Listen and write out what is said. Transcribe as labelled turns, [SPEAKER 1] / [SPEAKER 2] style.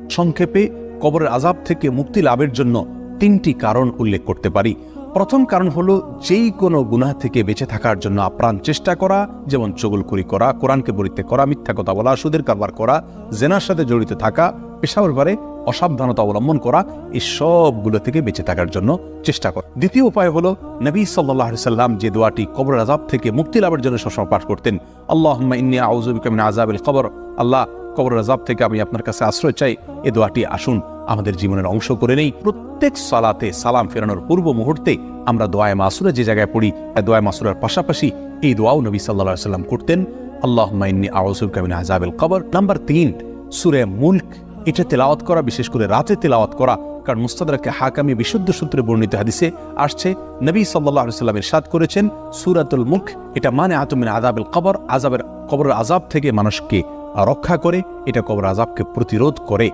[SPEAKER 1] সংক্ষেপে কবরের আযাব থেকে মুক্তি লাভের জন্য 3টি কারণ উল্লেখ করতে পারি। প্রথম কারণ হলো যেই কোনো গুনাহ থেকে বেঁচে থাকার জন্য আপ্রাণ চেষ্টা করা, যেমন চগলখড়ি করা, কোরআনকে পরিত্যাগ করা, মিথ্যা কথা বলা, সুদের কারবার করা, জেনার সাথে জড়িত থাকা, পেশাবের ব্যাপারে অসাবধানতা অবলম্বন করা, এই সবগুলো থেকে বেঁচে থাকার জন্য চেষ্টা করা। দ্বিতীয় উপায় হলো নবী সাল্লাল্লাহু আলাইহি সাল্লাম যে দোয়াটি কবরের আযাব থেকে মুক্তি লাভের জন্য সবসময় পাঠ করতেন, আল্লাহুম্মা ইন্নী আউযু বিকা মিন আযাবিল কবর, আল্লাহ কবরের আযাব থেকে আমি আপনার কাছে আশ্রয় চাই। এই দোয়াটি আসুন আমাদের জীবনের অংশ করে নেই। প্রত্যেক সালাতে সালাম ফেরানোর পূর্ব মুহূর্তে আমরা দোয়ায়ে মাসুরা যে জায়গায় পড়ি, দোয়ায়ে মাসুরার পাশাপাশি এই দোয়াও নবী সাল্লাল্লাহু আলাইহি সাল্লাম করতেন, আল্লাহুম্মা ইন্নী আউযু বিকা মিন আযাবিল কবর। নাম্বার 3, সূরা মুলক, এটা তেলাওয়াত করা, বিশেষ করে রাতে তেলাওয়াত করা। কারণ মুস্তাদরাকে হাকামি বিশুদ্ধ সূত্রে বর্ণিত হাদিসে আসছে, নবী সাল্লাল্লাহু আলাইহি সাল্লাম ইরশাদ করেছেন, সূরাতুল মুলক এটা মানিআতুম মিন আযাবিল কবর, কবরের আযাব থেকে মানুষকে রক্ষা করে, এটা কবরের আযাবকে প্রতিরোধ করে।